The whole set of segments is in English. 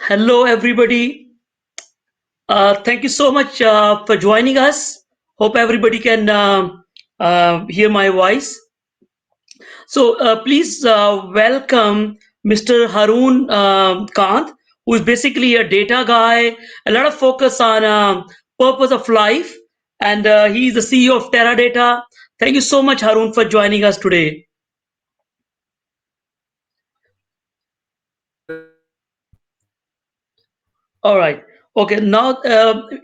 Hello, everybody. Thank you so much for joining us. Hope everybody can hear my voice. So, please welcome Mr. Haroon Kant, who is basically a data guy, a lot of focus on purpose of life, and he is the CEO of Teradata. Thank you so much, Haroon, for joining us today. All right. Okay. Now,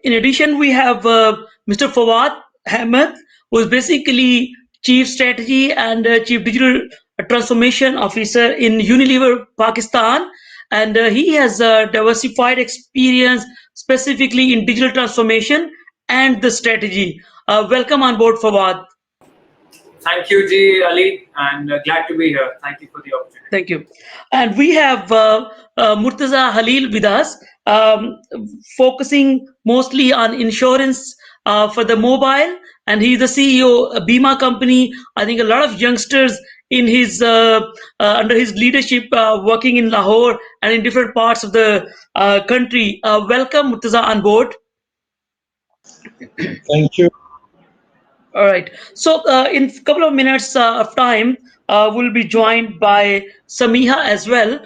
in addition, we have Mr. Fawad Ahmed, who is basically Chief Strategy and Chief Digital Transformation Officer in Unilever Pakistan, and he has diversified experience specifically in digital transformation and the strategy. Welcome on board, Fawad. Thank you, Ji Ali, and glad to be here. Thank you for the opportunity. Thank you. And we have Murtaza Halil with us, focusing mostly on insurance for the mobile. And he's the CEO of Bima company. I think a lot of youngsters in his under his leadership working in Lahore and in different parts of the country. Welcome, Murtaza, on board. Thank you. All right. So, in a couple of minutes of time, we'll be joined by Samiha as well.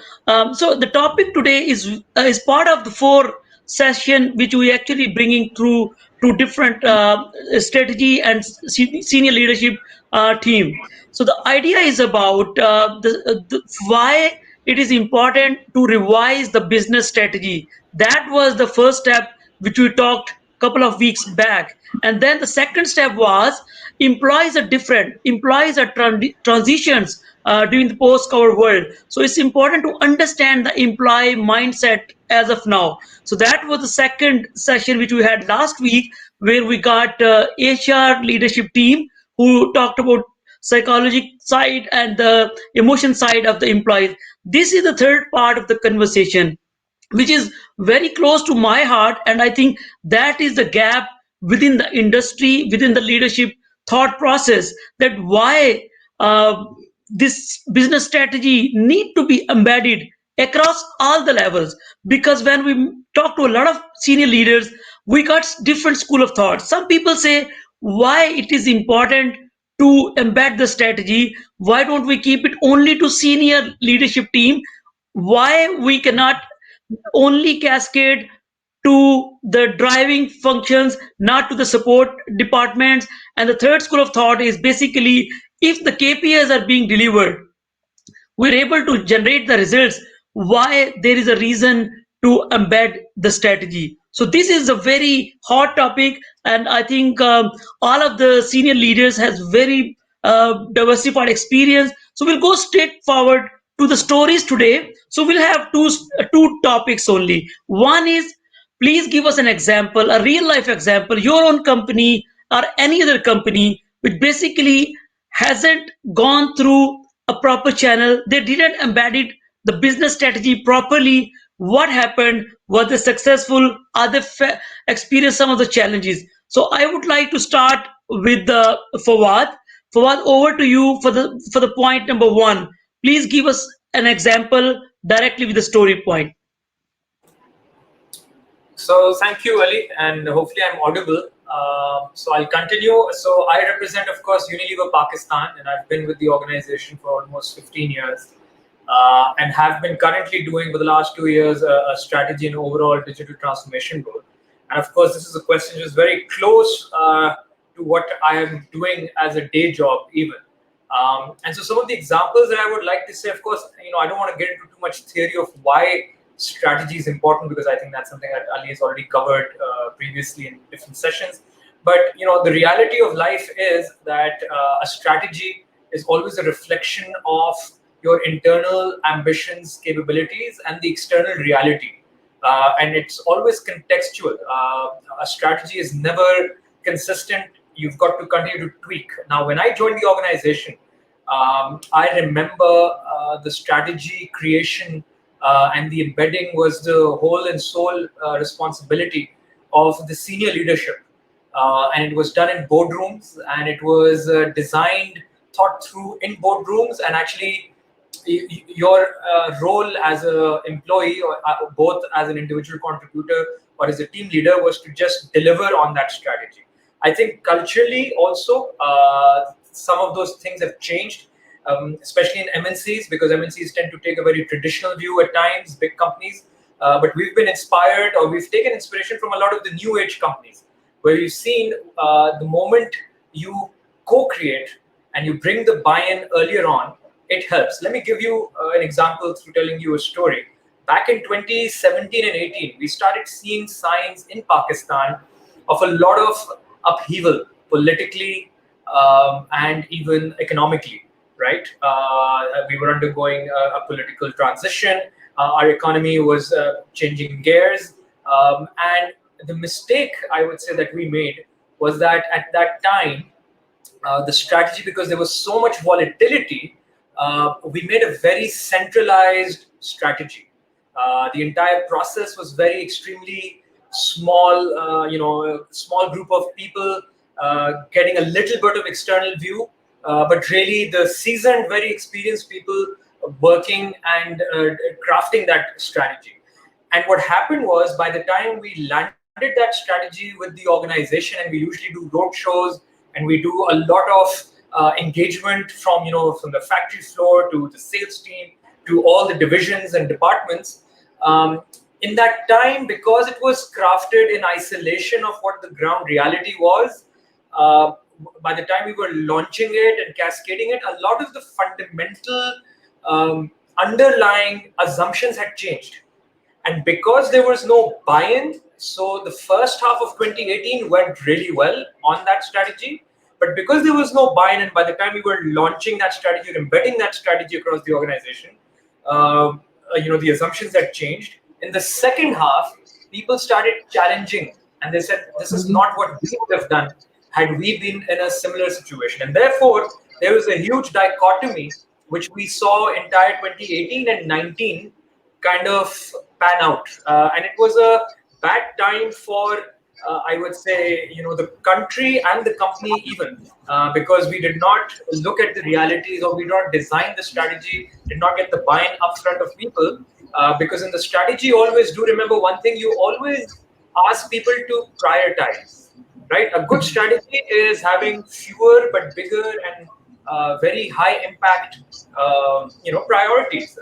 So, the topic today is part of the four session which we actually bringing through to different strategy and senior leadership team. So, the idea is about the why it is important to revise the business strategy. That was the first step which we talked couple of weeks back, and then the second step was employees are different, employees are transitions during the post-COVID world, so it's important to understand the employee mindset as of now. So that was the second session which we had last week, where we got HR leadership team who talked about psychology side and the emotion side of the employees. This is the third part of the conversation, which is very close to my heart, and I think that is the gap within the industry, within the leadership thought process, that why this business strategy need to be embedded across all the levels. Because when we talk to a lot of senior leaders, we got different school of thought. Some people say why it is important to embed the strategy, why don't we keep it only to senior leadership team, why we cannot only cascade to the driving functions, not to the support departments. And the third school of thought is basically, if the KPIs are being delivered, we're able to generate the results, why there is a reason to embed the strategy. So this is a very hot topic, and I think all of the senior leaders has very diversified experience. So we'll go straight forward to the stories today. So we'll have two topics only. One is, please give us an example, a real life example, your own company or any other company which basically hasn't gone through a proper channel, they didn't embed the business strategy properly. What happened? Was they successful? Are they experienced some of the challenges? So I would like to start with the Fawad. Fawad, over to you for the point number one. Please give us an example directly with the story point. So thank you, Ali, and hopefully I'm audible. So I'll continue. So I represent, of course, Unilever Pakistan, and I've been with the organization for almost 15 years, and have been currently doing for the last 2 years a strategy and overall digital transformation role. And of course, this is a question which is very close to what I am doing as a day job, even. And so some of the examples that I would like to say, of course, I don't want to get into too much theory of why strategy is important, because I think that's something that Ali has already covered previously in different sessions. But the reality of life is that a strategy is always a reflection of your internal ambitions, capabilities, and the external reality. And it's always contextual. A strategy is never consistent. You've got to continue to tweak. Now, when I joined the organization, I remember the strategy creation and the embedding was the whole and sole responsibility of the senior leadership. And it was done in boardrooms, and it was designed, thought through in boardrooms, and actually your role as an employee, or both as an individual contributor or as a team leader, was to just deliver on that strategy. I think culturally also, some of those things have changed, especially in MNCs, because MNCs tend to take a very traditional view at times, big companies. But we've been inspired, or we've taken inspiration from a lot of the new age companies, where we've seen the moment you co-create and you bring the buy-in earlier on, it helps. Let me give you an example through telling you a story. Back in 2017 and 18, we started seeing signs in Pakistan of a lot of upheaval politically, and even economically, right? We were undergoing a political transition. Our economy was changing gears. And the mistake, I would say, that we made was that at that time, the strategy, because there was so much volatility, we made a very centralized strategy. The entire process was very extremely small, a small group of people getting a little bit of external view, but really the seasoned, very experienced people working and crafting that strategy. And what happened was, by the time we landed that strategy with the organization, and we usually do road shows and we do a lot of engagement from from the factory floor to the sales team to all the divisions and departments. In that time, because it was crafted in isolation of what the ground reality was, uh, by the time we were launching it and cascading it, a lot of the fundamental underlying assumptions had changed. And because there was no buy-in, so the first half of 2018 went really well on that strategy. But because there was no buy-in, and by the time we were launching that strategy or embedding that strategy across the organization, the assumptions had changed. In the second half, people started challenging, and they said, "This is not what we would have done had we been in a similar situation." And therefore, there was a huge dichotomy which we saw entire 2018 and 19 kind of pan out, and it was a bad time for, I would say, the country and the company even, because we did not look at the realities, or we did not design the strategy, did not get the buy-in upfront of people. Because in the strategy, always do remember one thing: you always ask people to prioritize, right? A good strategy is having fewer but bigger and very high impact, priorities.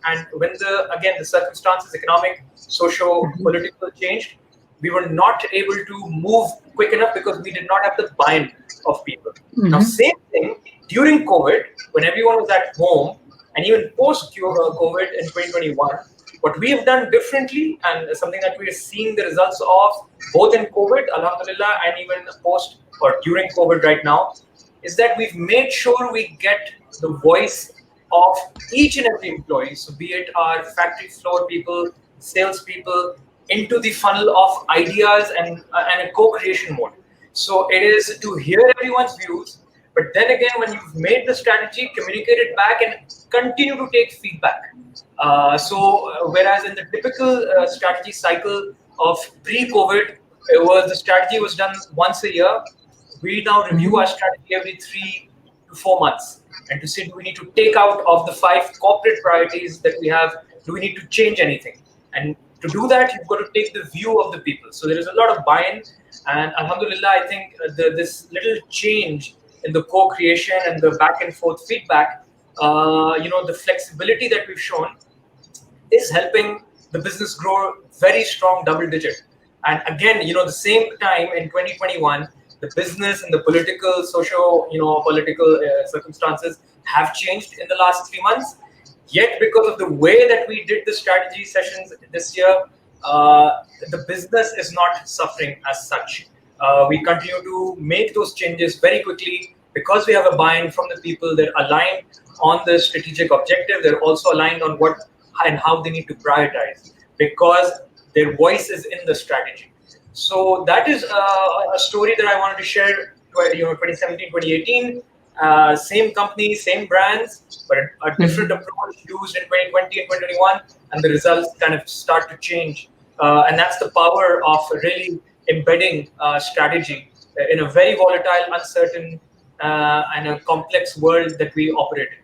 And when the circumstances, economic, socio-political changed, we were not able to move quick enough because we did not have the buy-in of people. Now, same thing during COVID, when everyone was at home, and even post COVID in 2021, what we have done differently, and something that we are seeing the results of both in COVID, alhamdulillah, and even post or during COVID right now, is that we've made sure we get the voice of each and every employee, so be it our factory floor people, sales people, into the funnel of ideas and a co-creation mode. So it is to hear everyone's views, but then again, when you've made the strategy, communicate it back and continue to take feedback. Whereas in the typical strategy cycle of pre-COVID, the strategy was done once a year. We now review our strategy every 3 to 4 months, and to say, do we need to take out of the 5 corporate priorities that we have, do we need to change anything? And to do that, you've got to take the view of the people. So there is a lot of buy-in, and alhamdulillah, I think this little change in the co-creation and the back and forth feedback, the flexibility that we've shown is helping the business grow very strong double digit. And again, the same time in 2021, the business and the political, political circumstances have changed in the last 3 months. Yet, because of the way that we did the strategy sessions this year, the business is not suffering as such. We continue to make those changes very quickly because we have a buy-in from the people. They're aligned on the strategic objective. They're also aligned on what and how they need to prioritize, because their voice is in the strategy. So that is a story that I wanted to share. 2017, 2018, same company, same brands, but a different approach used in 2020 and 2021, and the results kind of start to change. And that's the power of really embedding strategy in a very volatile, uncertain, and a complex world that we operate in.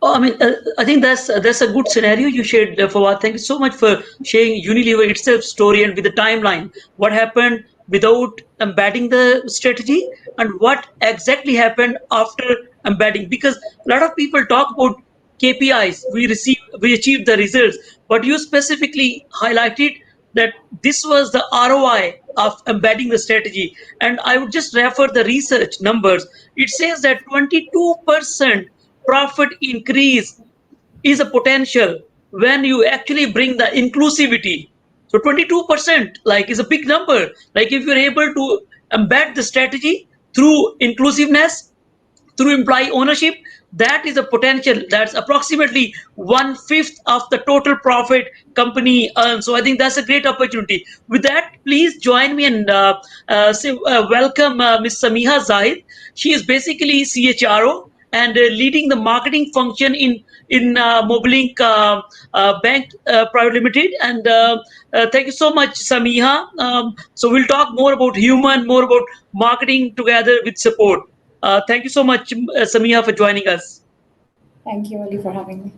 Oh, I mean, I think that's a good scenario you shared, Fawad. Thank you so much for sharing Unilever itself story and with the timeline. What happened without embedding the strategy and what exactly happened after embedding? Because a lot of people talk about KPIs, we achieved the results, but you specifically highlighted that this was the ROI of embedding the strategy. And I would just refer the research numbers. It says that 22% profit increase is a potential when you actually bring the inclusivity. So 22% like is a big number. Like if you're able to embed the strategy through inclusiveness, through employee ownership, that is a potential that's approximately one fifth of the total profit company earns. So I think that's a great opportunity. With that, please join me and welcome Ms. Samiha Zahid. She is basically CHRO and leading the marketing function in Mobilink Bank Private Limited. And thank you so much, Samiha. So we'll talk more about human, more about marketing together with support. Thank you so much, Samiha, for joining us. Thank you, Ali, for having me.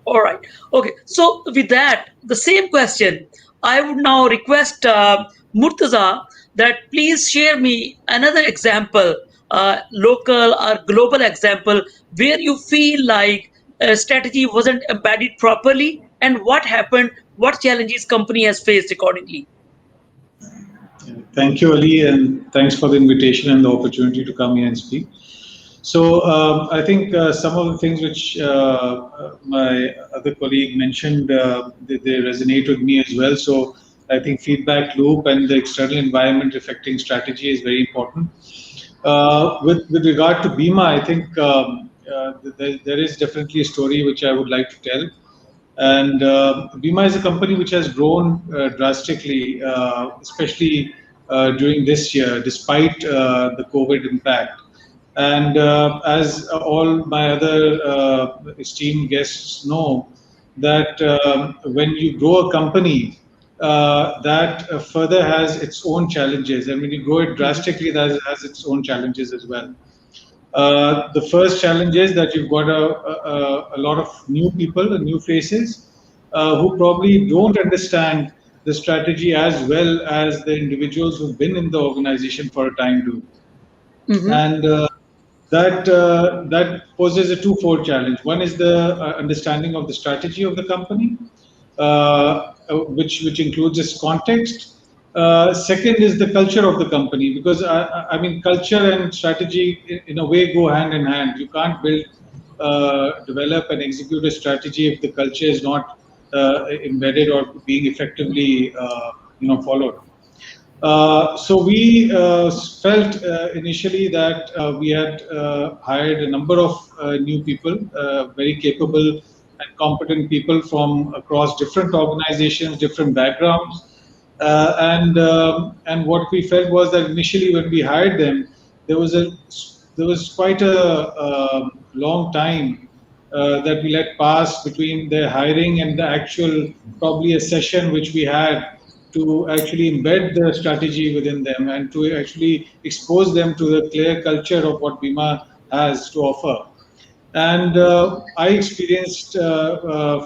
All right. Okay. So, with that, the same question, I would now request Murtaza that please share me another example, local or global example, where you feel like a strategy wasn't embedded properly and what happened, what challenges company has faced accordingly. Thank you, Ali, and thanks for the invitation and the opportunity to come here and speak. So I think some of the things which my other colleague mentioned, they resonate with me as well. So I think feedback loop and the external environment affecting strategy is very important. With regard to Bima, I think there is definitely a story which I would like to tell. And Bima is a company which has grown drastically, especially during this year, despite the COVID impact. And as all my other esteemed guests know, that when you grow a company, that further has its own challenges. And when you grow it Mhm, drastically, that has its own challenges as well. The first challenge is that you've got a lot of new people, new faces, who probably don't understand the strategy as well as the individuals who've been in the organization for a time do. mhm, And that poses a twofold challenge. One is the understanding of the strategy of the company, which includes its context. Second is the culture of the company, because I mean culture and strategy in a way go hand in hand. You can't build, develop, and execute a strategy if the culture is not embedded or being effectively followed. So we felt initially that we had hired a number of new people, very capable and competent people from across different organizations, different backgrounds, and what we felt was that initially when we hired them, there was a there was quite a long time that we let pass between the hiring and the actual probably a session which we had to actually embed the strategy within them and to actually expose them to the clear culture of what Bima has to offer. And I experienced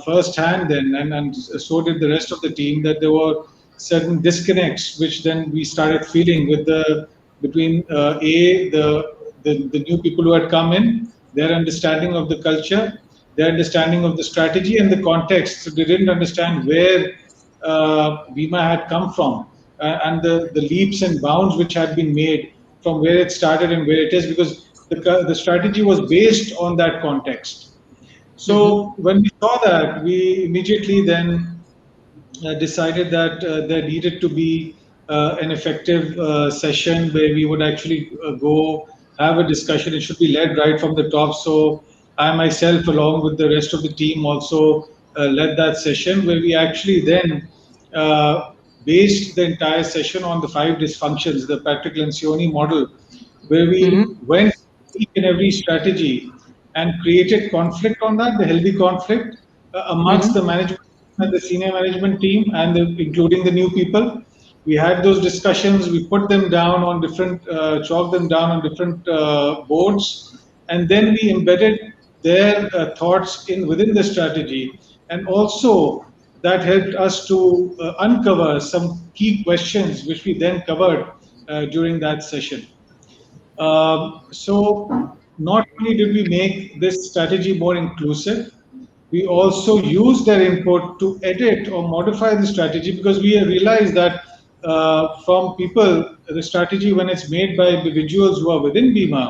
firsthand then, and so did the rest of the team, that there were certain disconnects which then we started feeling with the between the new people who had come in, their understanding of the culture, their understanding of the strategy and the context. So they didn't understand where Bima had come from, and the leaps and bounds which had been made from where it started and where it is, because the strategy was based on that context. mhm, So when we saw that, we immediately then decided that there needed to be an effective session where we would actually go have a discussion. It should be led right from the top. So I myself, along with the rest of the team, also led that session where we actually then uh, based the entire session on the five dysfunctions, the Patrick Lencioni model, where we mhm, went each and every strategy and created conflict on that, the healthy conflict amongst mhm, the management and the senior management team, and including the new people. We had those discussions. We put them down on different, chalked them down on different boards, and then we embedded their thoughts in within the strategy, and also that helped us to uncover some key questions which we then covered during that session. So not only did we make this strategy more inclusive, we also used their input to edit or modify the strategy, because we realized that from people, the strategy, when it's made by individuals who are within Bima,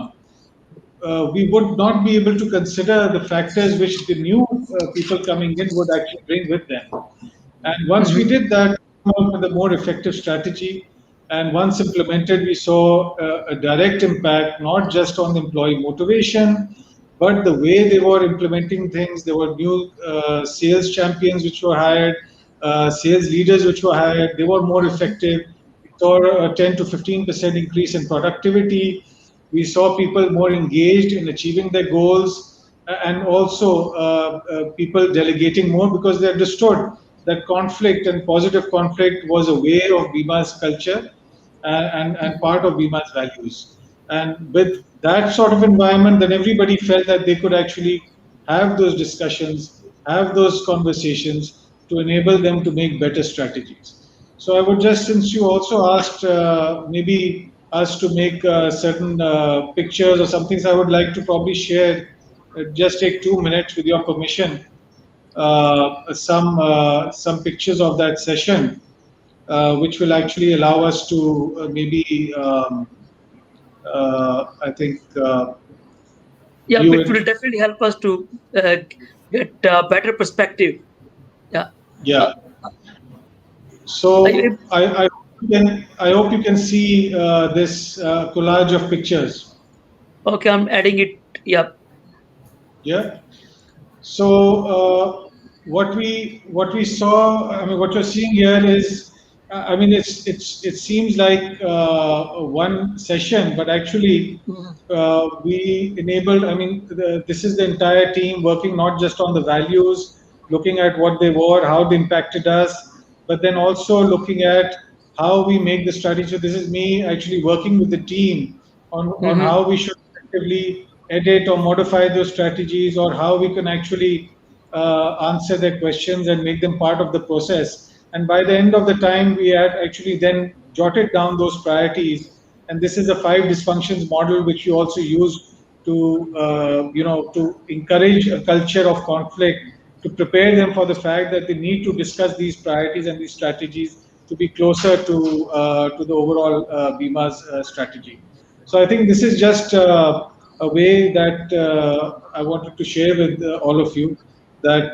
we would not be able to consider the factors which the new people coming in would actually bring with them. And once we Mm-hmm. did that, we came up with a more effective strategy. And once implemented, we saw a direct impact, not just on the employee motivation, but the way they were implementing things. There were new sales champions which were hired, sales leaders which were hired. They were more effective. We saw a 10 to 15% increase in productivity. We saw people more engaged in achieving their goals, and also people delegating more, because they understood that conflict and positive conflict was a way of Bima's culture, and part of Bima's values. And with that sort of environment, then everybody felt that they could actually have those discussions, have those conversations to enable them to make better strategies. So I would just, since you also asked maybe us to make certain pictures or something, so I would like to probably share, just take 2 minutes with your permission, some pictures of that session, which will actually allow us to maybe, I think, Yeah, view it it. will definitely help us to get better perspective. Yeah. Uh, Yeah. I, So I hope you can see this collage of pictures. okay, I'm adding it. Yeah. Yeah. So what we saw, I mean, what you're seeing here is, I mean, it seems like one session, but actually Mhm. we enabled. I mean, this is the entire team working not just on the values, looking at what they were, how they impacted us, but then also looking at how we make the strategy. So this is me actually working with the team on Mhm. how we should effectively edit or modify those strategies, or how we can actually answer their questions and make them part of the process. And by the end of the time, we had actually then jotted down those priorities. And this is a five dysfunctions model, which you also use to, to encourage a culture of conflict, to prepare them for the fact that they need to discuss these priorities and these strategies to be closer to the overall Bima's strategy. So I think this is just a way that I wanted to share with all of you, that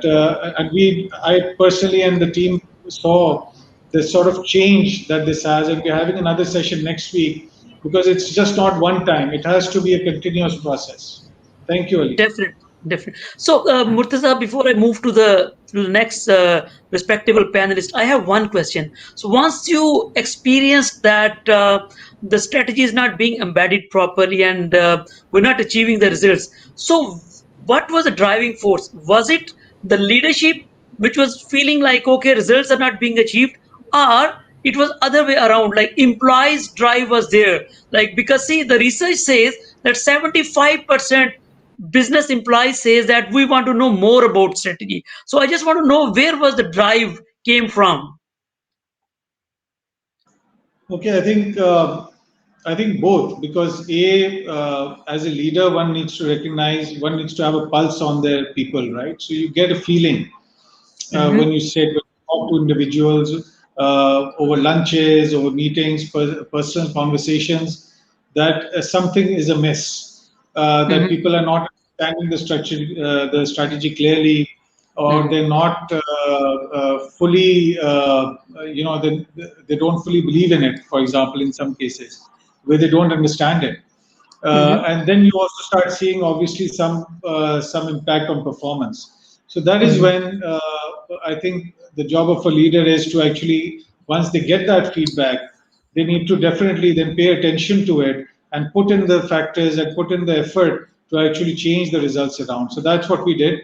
I personally and the team saw the sort of change that this has, and we're having another session next week, because it's just not one time; it has to be a continuous process. Thank you, Ali. Definitely, definitely. So, Murtaza, before I move to the next respectable panelist, I have one question. So, once you experience that the strategy is not being embedded properly and we're not achieving the results, so what was the driving force? Was it the leadership which was feeling like, okay, results are not being achieved, or it was other way around, like employees' drive was there? Like, because see, the research says that 75% business employees says that we want to know more about strategy. So I just want to know where was the drive came from. Okay, I think both, because as a leader, one needs to recognize, one needs to have a pulse on their people, right? So you get a feeling when Hmm. you talk to individuals over lunches, over meetings, personal conversations, that something is amiss, that Hmm. people are not understanding the strategy clearly, or Hmm. they're not fully, they don't fully believe in it, for example, in some cases, where they don't understand it. Hmm. And then you also start seeing obviously some impact on performance. So that is Hmm. when I think the job of a leader is to actually, once they get that feedback, they need to definitely then pay attention to it and put in the factors and put in the effort to actually change the results around. So that's what we did.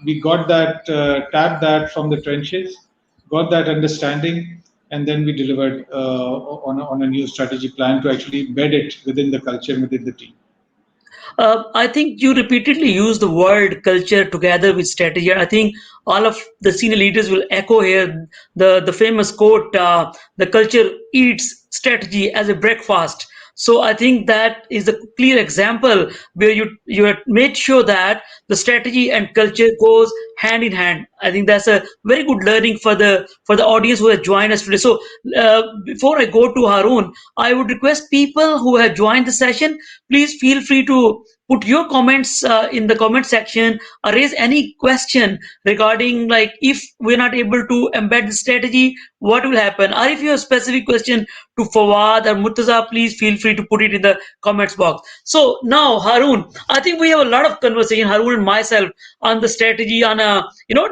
We got that, tapped that from the trenches, got that understanding, and then we delivered on a new strategy plan to actually embed it within the culture and within the team. I think you repeatedly use the word culture together with strategy. I think all of the senior leaders will echo here the famous quote, "The culture eats strategy as a breakfast." So I think that is a clear example where you have made sure that the strategy and culture goes hand in hand. I think that's a very good learning for the audience who have joined us today. So before I go to Haroon, I would request people who have joined the session, please feel free to put your comments in the comment section, or raise any question regarding, like, if we're not able to embed the strategy, what will happen, or if you have a specific question to Fawad or Murtaza, please feel free to put it in the comments box. So now, Haroon, I think we have a lot of conversation, Haroon and myself, on the strategy, on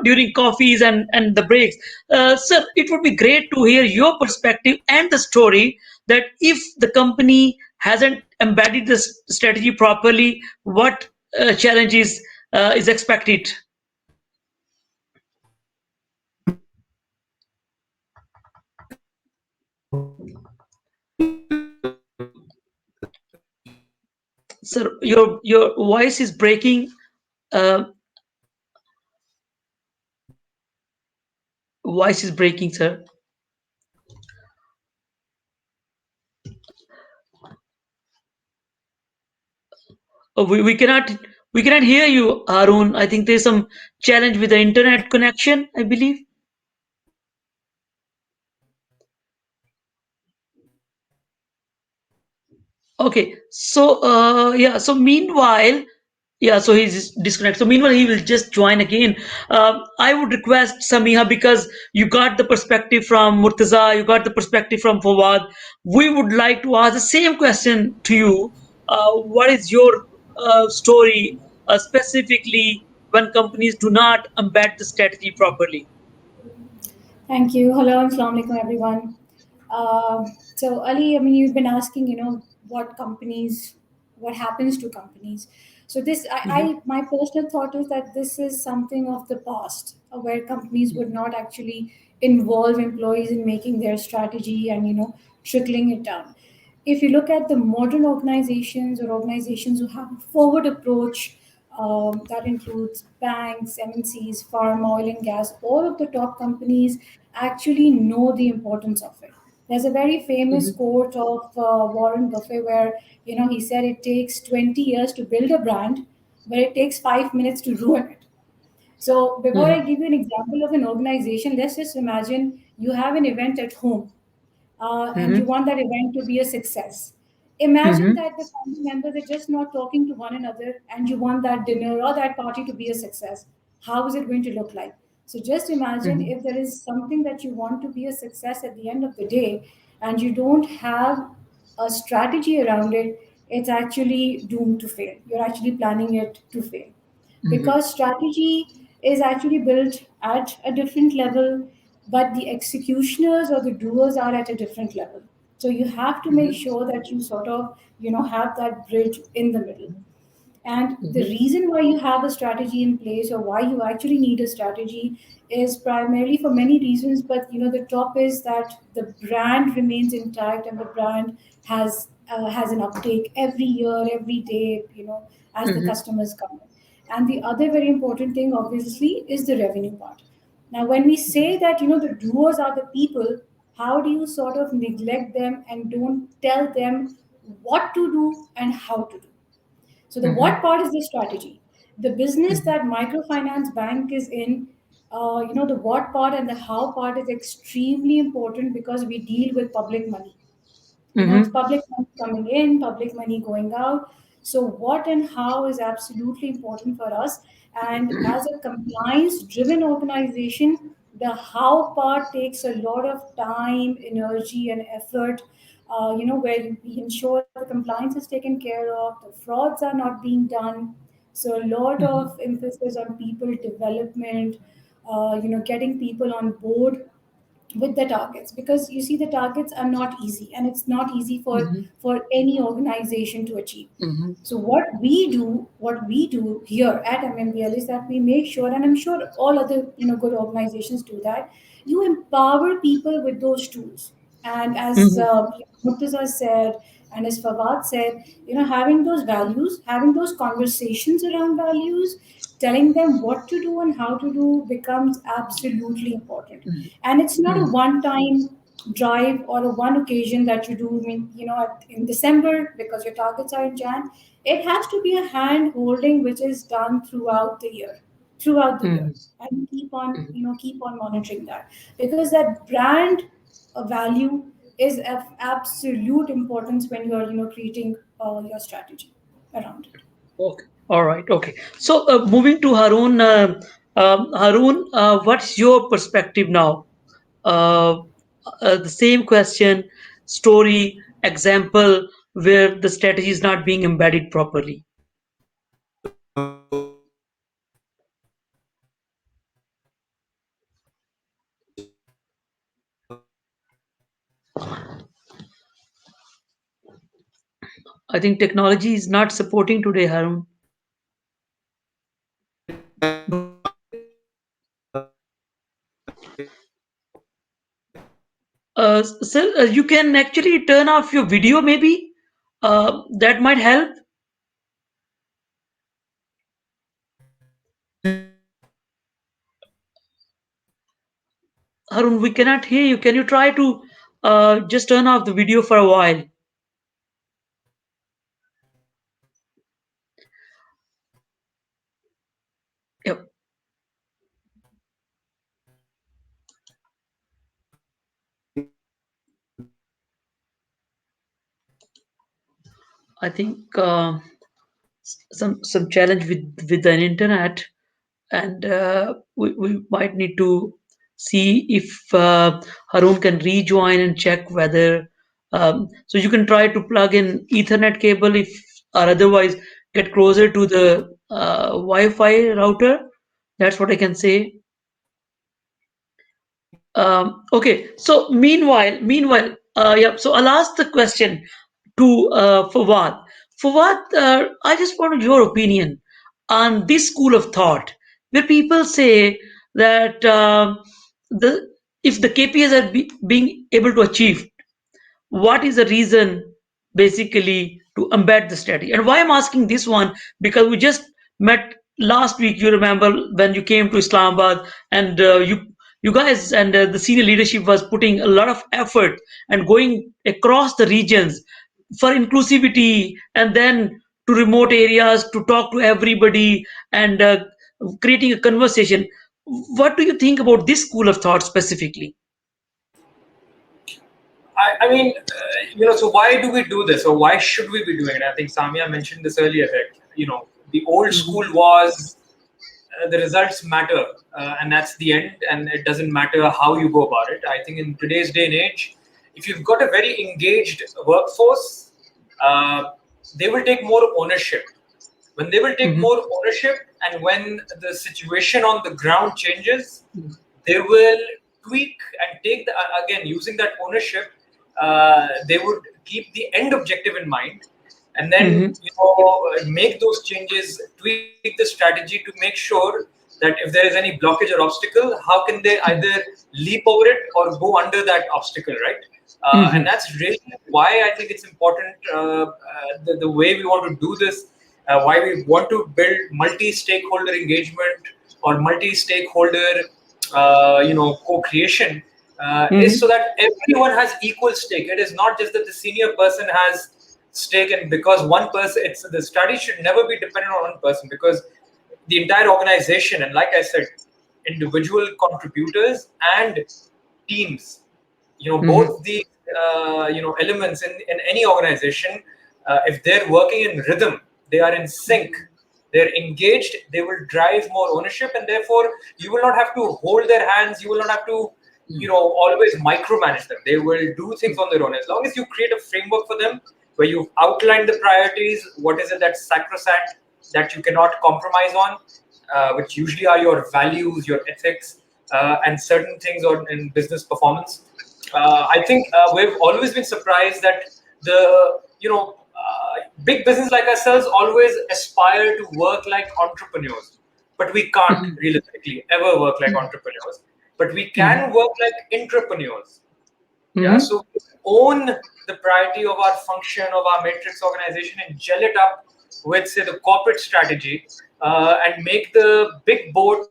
during coffees and the breaks. Sir, it would be great to hear your perspective and the story, that if the company hasn't embedded this strategy properly, what challenges is expected? Sir, your voice is breaking. Uh, Voice is breaking, sir. We cannot hear you, Arun. I think there's some challenge with the internet connection, I believe. Okay, so yeah, so meanwhile, yeah, so he's disconnected. So meanwhile, he will just join again. I would request Samiha, because you got the perspective from Murtaza, you got the perspective from Fawad. We would like to ask the same question to you. What is your story specifically when companies do not embed the strategy properly? Thank you. Hello and Assalamu alaikum, everyone. So, Ali, I mean, you've been asking, what companies, what happens to companies. So, Mm-hmm, my personal thought is that this is something of the past, where companies would not actually involve employees in making their strategy and, trickling it down. If you look at the modern organizations or organizations who have a forward approach, that includes banks, MNCs, farm, oil and gas, all of the top companies actually know the importance of it. There's a very famous mm-hmm, quote of Warren Buffett where, he said it takes 20 years to build a brand, but it takes 5 minutes to ruin it. So before I mm-hmm, give you an example of an organization, let's just imagine you have an event at home, and you mm-hmm, want that event to be a success. Imagine mm-hmm, that the family members are just not talking to one another, and you want that dinner or that party to be a success. How is it going to look like? So just imagine mm-hmm, if there is something that you want to be a success at the end of the day, and you don't have a strategy around it, it's actually doomed to fail. You're actually planning it to fail, mm-hmm, because strategy is actually built at a different level, but the executioners or the doers are at a different level. So you have to make mm-hmm, sure that you sort of have that bridge in the middle. And the mm-hmm, reason why you have a strategy in place, or why you actually need a strategy, is primarily for many reasons. But the top is that the brand remains intact, and the brand has an uptake every year, every day, as the mm-hmm, customers come in. And the other very important thing, obviously, is the revenue part. Now, when we say that the doers are the people, how do you sort of neglect them and don't tell them what to do and how to do? So the mm-hmm, what part is the strategy. The business mm-hmm, that microfinance bank is in, the what part and the how part is extremely important, because we deal with public money. It's mm-hmm, public money coming in, public money going out. So what and how is absolutely important for us. And as a compliance driven organization, the how part takes a lot of time, energy, and effort. Where we ensure the compliance is taken care of, the frauds are not being done. So a lot mm-hmm, of emphasis on people development, getting people on board with the targets, because you see the targets are not easy, and it's not easy for mm-hmm, any organization to achieve. mm-hmm, So what we do here at MMBL is that we make sure, and I'm sure all other good organizations do that, you empower people with those tools. And as mm-hmm, Murtaza said, And as Fawad said, having those values, having those conversations around values, telling them what to do and how to do becomes absolutely important. And it's not a one time drive or a one occasion that you do in December because your targets are in Jan. It has to be a hand holding which is done throughout the year, and keep on monitoring that, because that brand value is of absolute importance when you're creating your strategy around it. Okay. All right. Okay. So moving to Harun, Harun, what's your perspective now? Uh, the same question, story, example where the strategy is not being embedded properly. I think technology is not supporting today, Harun. Sir, you can actually turn off your video, maybe. That might help. Harun, we cannot hear you. Can you try to just turn off the video for a while? Yep. I think some challenge with the internet, and we might need to see if Harun can rejoin and check whether. So you can try to plug in Ethernet cable, if or otherwise get closer to the Wi-Fi router. That's what I can say. Okay, so meanwhile, yeah. So I'll ask the question to Fawad. Fawad, I just wanted your opinion on this school of thought, where people say that the if the KPIs are being able to achieve, what is the reason basically to embed the strategy? And why I'm asking this one, because we just met last week, you remember, when you came to Islamabad, and you guys and the senior leadership was putting a lot of effort and going across the regions for inclusivity, and then to remote areas to talk to everybody, and creating a conversation. What do you think about this school of thought specifically? I mean, so why do we do this, or why should we be doing it? I think Samia mentioned this earlier that the old school was the results matter, and that's the end, and it doesn't matter how you go about it. I think in today's day and age, if you've got a very engaged workforce, uh, they will take more ownership. When they will take more ownership, and when the situation on the ground changes, they will tweak and take again, using that ownership, they would keep the end objective in mind, and then make those changes, tweak the strategy to make sure that if there is any blockage or obstacle, how can they either leap over it or go under that obstacle, right? And that's really why I think it's important, the way we want to do this, why we want to build multi-stakeholder engagement or multi-stakeholder co-creation, is so that everyone has equal stake. It is not just that the senior person has stake, and because one person, the study should never be dependent on one person, because the entire organization, and like I said, individual contributors and teams, both the elements in any organization, if they're working in rhythm, they are in sync, they're engaged, they will drive more ownership, and therefore you will not have to hold their hands, you will not have to always micromanage them. They will do things on their own, as long as you create a framework for them where you've outlined the priorities, what is it that's sacrosanct, that you cannot compromise on, which usually are your values, your ethics, and certain things in business performance. I think we've always been surprised that the big business like ourselves always aspire to work like entrepreneurs, but we can't realistically ever work like entrepreneurs. But we can work like entrepreneurs. Yeah, Mm-hmm. so we own the priority of our function of our matrix organization and gel it up with, say, the corporate strategy, and make the big boat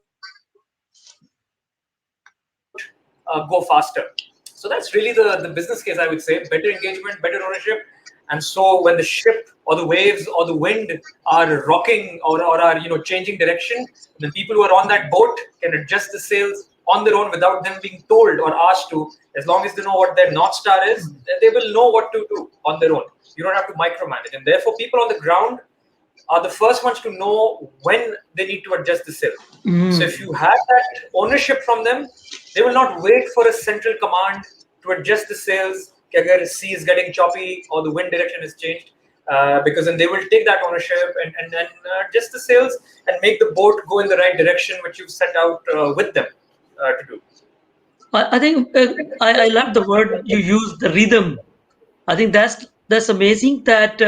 go faster. So that's really the business case, I would say. Better engagement, better ownership. And so when the ship or the waves or the wind are rocking or are changing direction, then people who are on that boat can adjust the sails on their own without them being told or asked to. As long as they know what their north star is, they will know what to do on their own. You don't have to micromanage. And therefore, people on the ground are the first ones to know when they need to adjust the sail. So if you have Mm-hmm. that ownership from them, they will not wait for a central command to adjust the sails. कि अगर sea is getting choppy or the wind direction is changed, because then they will take that ownership and adjust the sails and make the boat go in the right direction which you've set out with them to do. I think I love the word you use, the rhythm. I think that's amazing that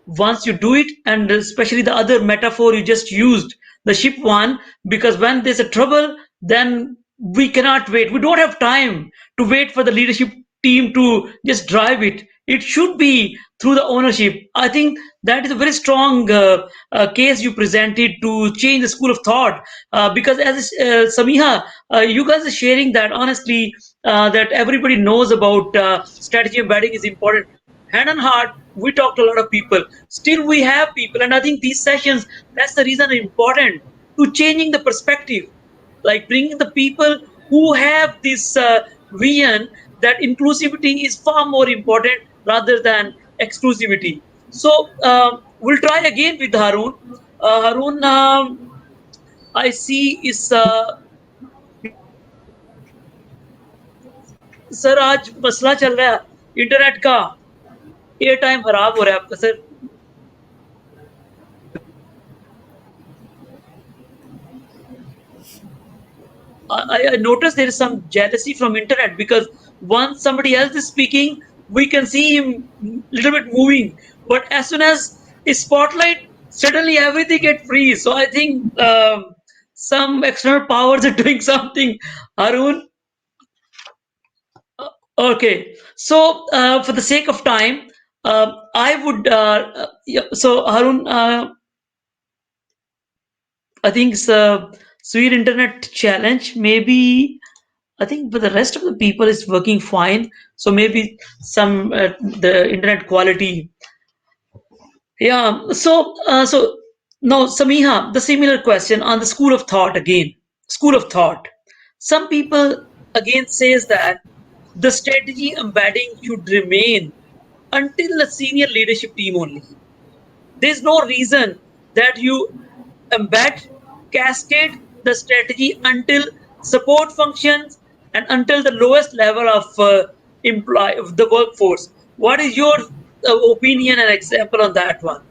once you do it, and especially the other metaphor you just used, the ship one, because when there's a trouble, then we cannot wait. We don't have time to wait for the leadership team to just drive it. It should be through the ownership. I think that is a very strong case you presented to change the school of thought. Because as Samiha, you guys are sharing that honestly, that everybody knows about strategy embedding is important. Hand on heart, we talk to a lot of people. Still, we have people, and I think these sessions, that's the reason are important to changing the perspective, like bringing the people who have this vision that inclusivity is far more important rather than exclusivity. So we'll try again with Harun. Harun, I see is sir आज मसला चल रहा है internet का air time खराब हो रहा है आपका sir I noticed there is some jealousy from internet because once somebody else is speaking, we can see him little bit moving. But as soon as his spotlight, suddenly everything get freeze. So I think some external powers are doing something. Harun, okay. So for the sake of time, I would. Yeah, so Harun, I think it's a sweet internet challenge. Maybe I think, but the rest of the people is working fine. So maybe some the internet quality. Yeah. So now, Samiha, the similar question on the school of thought again. School of thought. Some people again says that the strategy embedding should remain until the senior leadership team only. There's no reason that you embed, cascade the strategy until support functions and until the lowest level of employ of the workforce. What is your opinion and example on that one?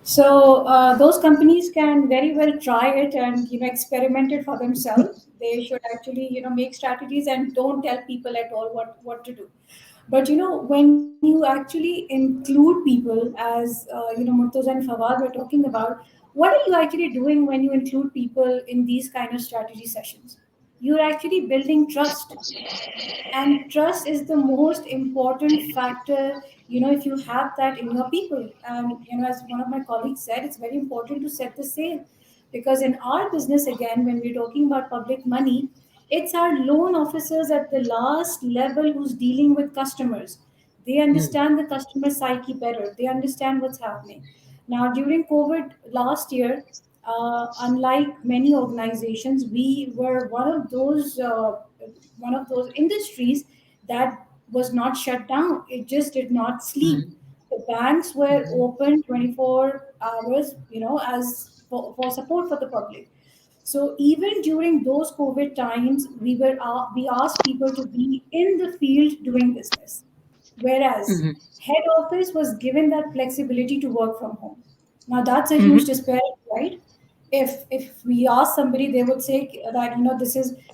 So those companies can very well try it and experiment it for themselves. They should actually make strategies and don't tell people at all what to do. But when you actually include people, as Murtaza and Fawad were talking about, what are you actually doing when you include people in these kind of strategy sessions? You're actually building trust, and trust is the most important factor. If you have that in your people, and as one of my colleagues said, it's very important to set the sale, because in our business, again, when we're talking about public money, it's our loan officers at the last level who's dealing with customers. They Hmm. understand the customer psyche better. They understand what's happening. Now, during COVID last year, unlike many organizations, we were one of those industries that was not shut down. It just did not sleep. Hmm. The banks were open 24 hours, as for support for the public. So even during those COVID times, we asked people to be in the field doing business, whereas Hmm. head office was given that flexibility to work from home. Now that's a huge Hmm. disparity, right? If we ask somebody, they would say that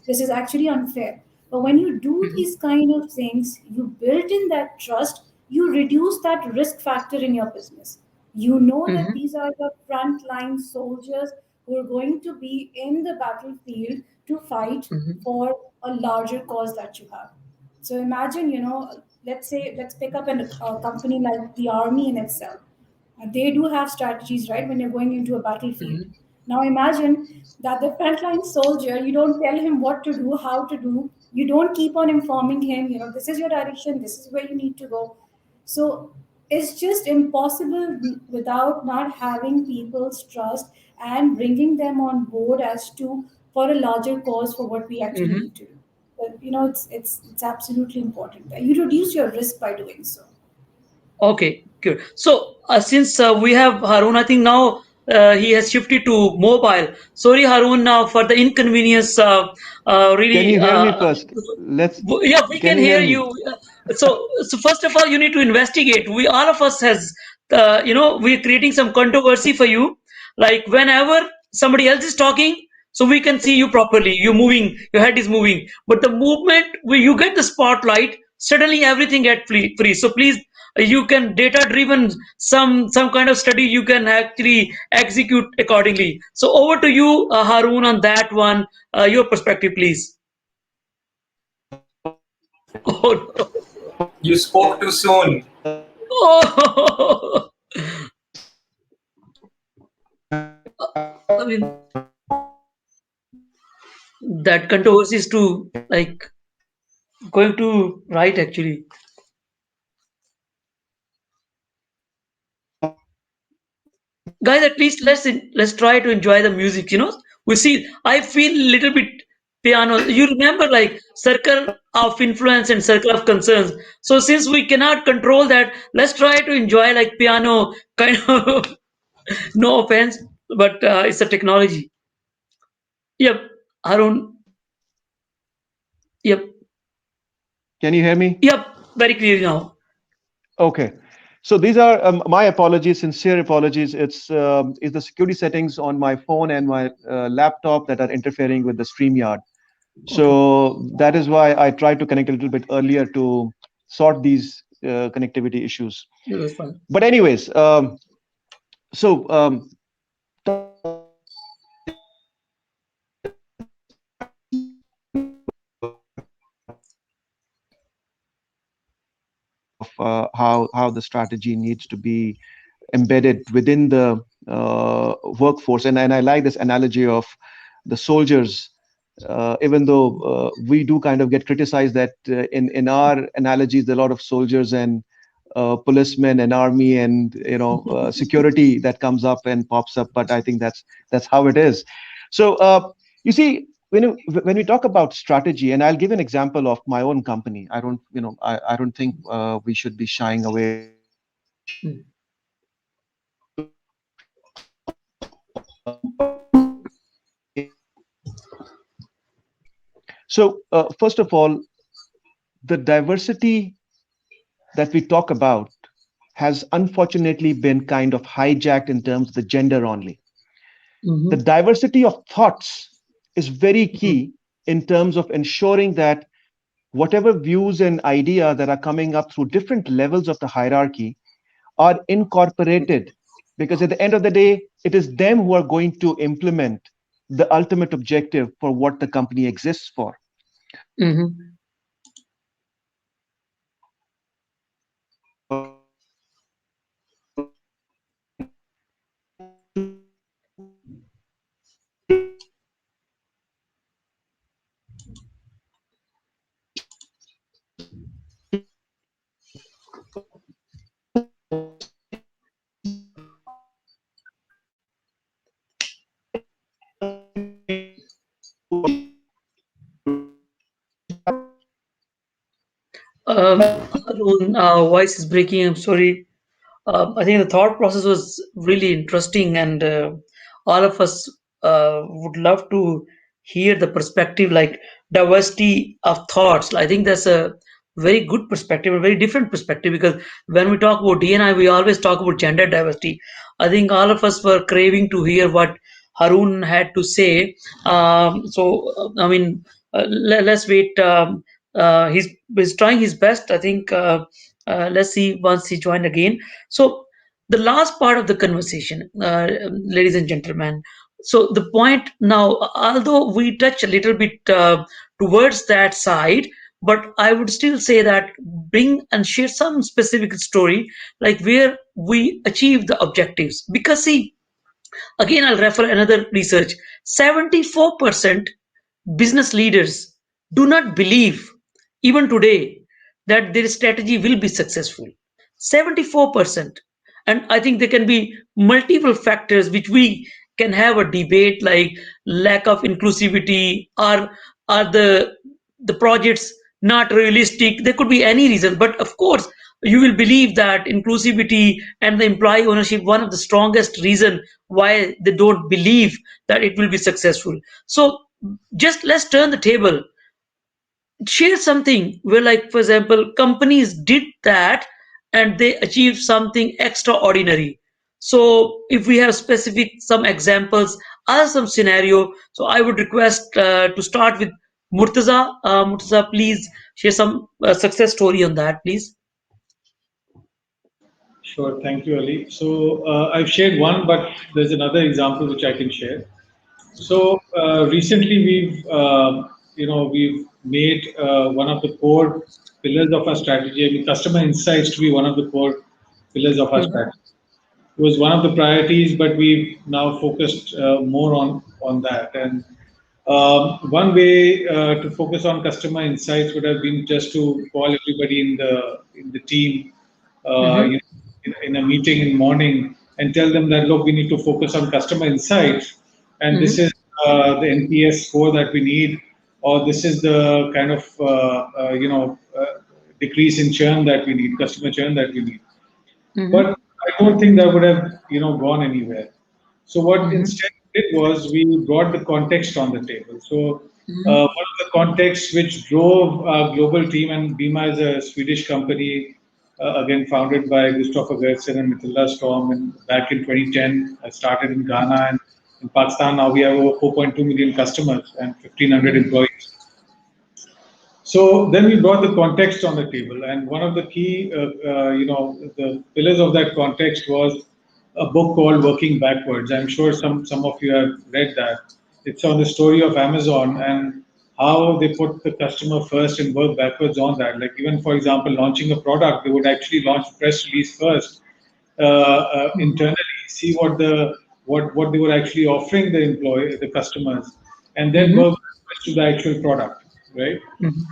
this is actually unfair. But when you do Hmm. these kind of things, you build in that trust, you reduce that risk factor in your business. You know that Hmm. these are the frontline soldiers who are going to be in the battlefield to fight Hmm. for a larger cause that you have. So imagine, let's say, let's pick up a company like the army in itself. They do have strategies, right, when you're going into a battlefield. Hmm. Now imagine that the frontline soldier, you don't tell him what to do, how to do. You don't keep on informing him, this is your direction, this is where you need to go. So it's just impossible without not having people's trust and bringing them on board as to for a larger cause for what we actually Hmm. need to do. But, it's absolutely important. You reduce your risk by doing so. Okay, good. So since we have Harun, I think now he has shifted to mobile. Sorry, Harun, for the inconvenience. Can Really, you hear me first? Let's. yeah, we Can can you hear hear me? you. So first of all, you need to investigate. We all of us has, we're creating some controversy for you. Like whenever somebody else is talking, so we can see you properly. You're moving, your head is moving. But the movement where you get the spotlight, suddenly everything get free. So please, you can data driven some kind of study you can actually execute accordingly. So over to you, Harun, on that one. Your perspective, please. Oh no. You spoke too soon. Oh, I mean, that controversy is too, like, going to right actually. Guys, at least let's try to enjoy the music. We see. I feel a little bit piano. You remember, like, circle of influence and circle of concerns. So since we cannot control that, let's try to enjoy like piano kind of. No offense, but it's a technology. Yep, Harun. Yep, Can you hear me? yep. Very clear now. Okay. So these are my apologies, sincere apologies. It's the security settings on my phone and my laptop that are interfering with the StreamYard. Okay, So that is why I tried to connect a little bit earlier to sort these connectivity issues. this is fine. But anyways, so of how the strategy needs to be embedded within the workforce. And I like this analogy of the soldiers, even though we do kind of get criticized that in our analogies, there are a lot of soldiers and policemen and army and security that comes up and pops up. But I think that's how it is. So you see, when we talk about strategy, and I'll give an example of my own company. I don't think we should be shying away from Mm. So, first of all, the diversity that we talk about has unfortunately been kind of hijacked in terms of the gender only. The Mm-hmm. diversity of thoughts is very Mm-hmm. key in terms of ensuring that whatever views and ideas that are coming up through different levels of the hierarchy are incorporated, because at the end of the day, it is them who are going to implement the ultimate objective for what the company exists for. Mm-hmm. Arun, voice is breaking. I'm sorry. I think the thought process was really interesting, and all of us would love to hear the perspective, like diversity of thoughts. I think that's a very good perspective, a very different perspective, because when we talk about D&I, we always talk about gender diversity. I think all of us were craving to hear what Harun had to say. I mean, let's wait. He's trying his best. I think. Let's see once he joined again. So the last part of the conversation, ladies and gentlemen, So the point now, although we touch a little bit towards that side, but I would still say that bring and share some specific story, like where we achieve the objectives. Because see, again, I'll refer another research. 74% business leaders do not believe, even today, that their strategy will be successful. 74%. And I think there can be multiple factors which we can have a debate, like lack of inclusivity, or are the projects not realistic. There could be any reason, but of course you will believe that inclusivity and the employee ownership, one of the strongest reason why they don't believe that it will be successful. So just let's turn the table, share something where, like for example, companies did that and they achieved something extraordinary. So if we have specific some examples or some scenario, so I would request to start with Murtaza. Murtaza, please share some success story on that, please. Sure, thank you, Ali. So I've shared one, but there's another example which I can share. So recently we've made one of the core pillars of our strategy. I mean, customer insights to be one of the core pillars of our Mhm, strategy. It was one of the priorities, but we've now focused more on that. And one way to focus on customer insights would have been just to call everybody in the team, mhm, in a meeting in the morning, and tell them that look, we need to focus on customer insights, and this mhm, is the NPS score that we need, or this is the kind of decrease in churn that we need, customer churn that we need. But mhm, I don't think that would have gone anywhere. So what mhm, instead we did was we brought the context on the table. So mhm, one of the contexts which drove our global team, and Bima is a Swedish company, again founded by Christopher Gertsen and Matilda Storm, and back in 2010, I started in Ghana, and in Pakistan now we have over 4.2 million customers and 1,500 mhm, employees. So then we brought the context on the table, and one of the key, the pillars of that context was a book called Working Backwards. I'm sure some of you have read that. It's on the story of Amazon and how they put the customer first and work backwards on that. Like even for example, launching a product, they would actually launch press release first internally, see what they were actually offering the customers, and then mhm, work backwards to the actual product, right? mhm,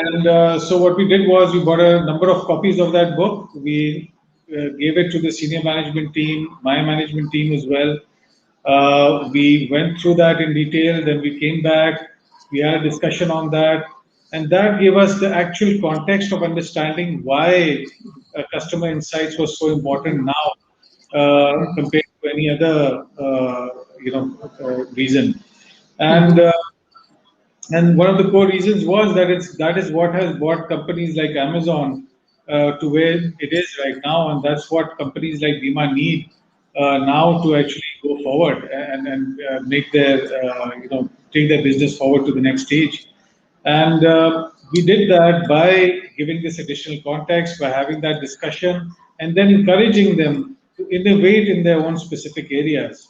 And so what we did was we bought a number of copies of that book. We gave it to the senior management team, my management team as well. We went through that in detail. Then we came back. We had a discussion on that, and that gave us the actual context of understanding why customer insights was so important now compared to any other reason. And mhm, and one of the core reasons was that is what has brought companies like Amazon to where it is right now, and that's what companies like Bima need now to actually go forward and make their take their business forward to the next stage. And we did that by giving this additional context, by having that discussion, and then encouraging them to innovate in their own specific areas.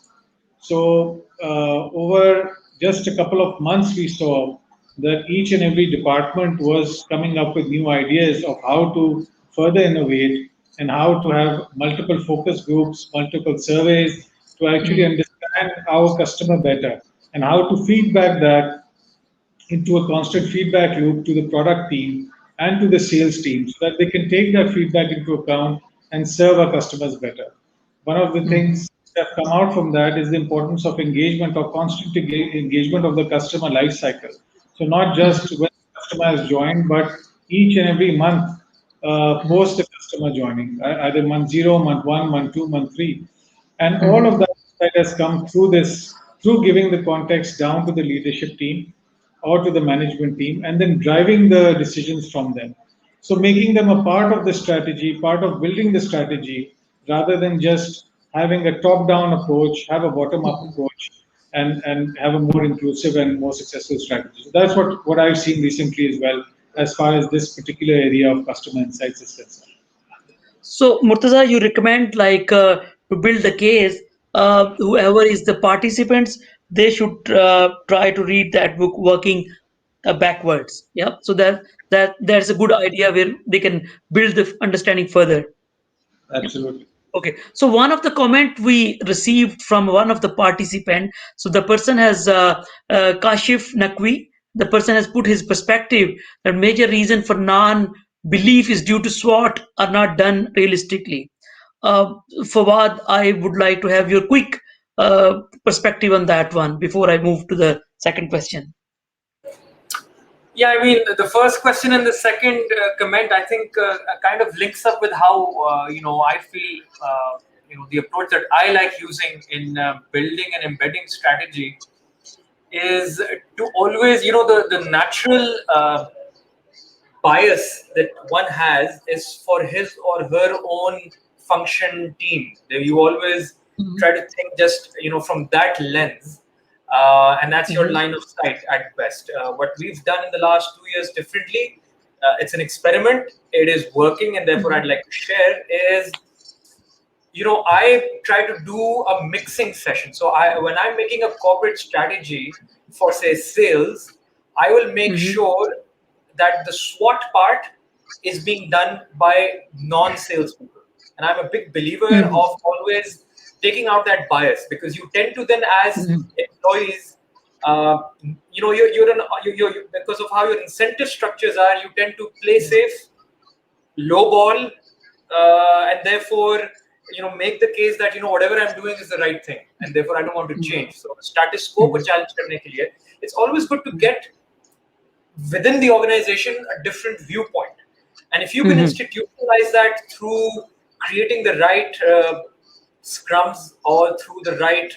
So over just a couple of months, we saw that each and every department was coming up with new ideas of how to further innovate and how to have multiple focus groups, multiple surveys to actually mhm, understand our customer better and how to feedback that into a constant feedback loop to the product team and to the sales team so that they can take that feedback into account and serve our customers better. One of the mhm, things that come out from that is the importance of engagement or constant engagement of the customer life cycle. So not just mhm, when the customer has joined, but each and every month mhm, post the customer joining, either month zero, month one, month two, month three. And all of mhm, that has come through this, through giving the context down to the leadership team or to the management team, and then driving the decisions from them. So making them a part of the strategy, part of building the strategy, rather than just having a top-down approach, have a bottom-up mhm. approach, and have a more inclusive and more successful strategy. So that's what I've seen recently as well, as far as this particular area of customer insights is concerned. So, Murtaza, you recommend like to build the case. whoever is the participants, they should try to read that book working backwards. Yeah, so that's a good idea where they can build the understanding further. Yeah. Absolutely. Okay, so one of the comment we received from one of the participant, so the person has Kashif Nakwi. The person has put his perspective that major reason for non-belief is due to SWOT are not done realistically. Fawad, I would like to have your quick perspective on that one before I move to the second question. Yeah, I mean, the first question and the second comment, I think, kind of links up with how I feel. The approach that I like using in building an embedding strategy is to always, the natural bias that one has is for his or her own function team. You always Mhm. try to think just from that lens, and that's your Mhm. line of sight at best. What we've done in the last 2 years differently, it's an experiment. It is working, and therefore I'd Mhm. like to share is I try to do a mixing session. So when I'm making a corporate strategy for say sales, I will make Mhm. sure that the SWOT part is being done by non-sales people. And I'm a big believer Mhm. of always taking out that bias, because you tend to then, as Mhm. employees, because of how your incentive structures are, you tend to play safe, low ball, and therefore make the case that whatever I'm doing is the right thing, and therefore I don't want to change. So status quo ko Mhm. challenge karne ke liye, it's always good to get within the organization a different viewpoint. And if you can Mhm. institutionalize that through creating the right scrums or through the right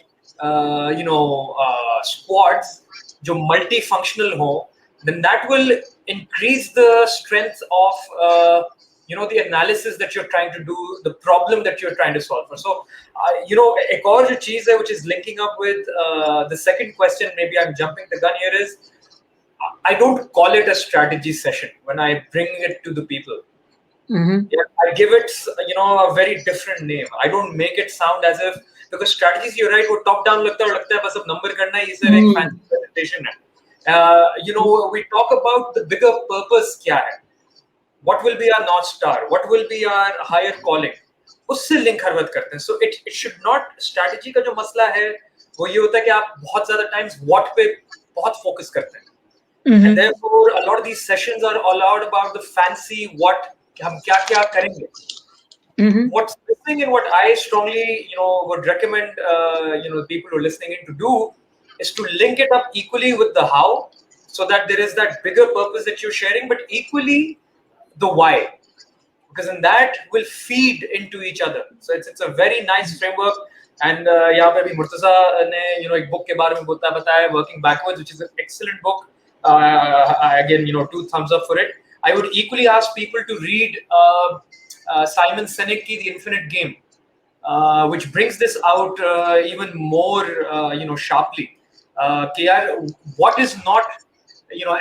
squads जो multifunctional हो, then that will increase the strength of the analysis that you're trying to do, the problem that you're trying to solve for. So एक और जो चीज है which is linking up with the second question, maybe I'm jumping the gun here, is I don't call it a strategy session when I bring it to the people. Mhm. Yeah, I give it, a very different name. I don't make it sound as if, because strategies, you're right, वो top down लगता है बस अब number करना है, ये सिर्फ एक Mhm. fancy presentation है. We talk about the bigger purpose क्या है, what will be our north star, what will be our higher calling, उससे लिंक हर वक्त करते हैं. So it should not, strategy का जो मसला है वो ये होता है कि आप बहुत ज़्यादा times what पे बहुत focus करते हैं. And Mhm. therefore, a lot of these sessions are all out about the fancy what हम क्या क्या करेंगे. Mhm. What's missing, and what I strongly, would recommend, people who are listening in to do, is to link it up equally with the how, so that there is that bigger purpose that you're sharing, but equally the why, because in that will feed into each other. So it's a very nice framework. And यहाँ पे भी मुर्तजा ने एक book के बारे में बताया, Working Backwards, which is an excellent book. Again, 2 thumbs up for it. I would equally ask people to read Simon Sinek की The Infinite Game, which brings this out even more sharply. कि यार, what is not,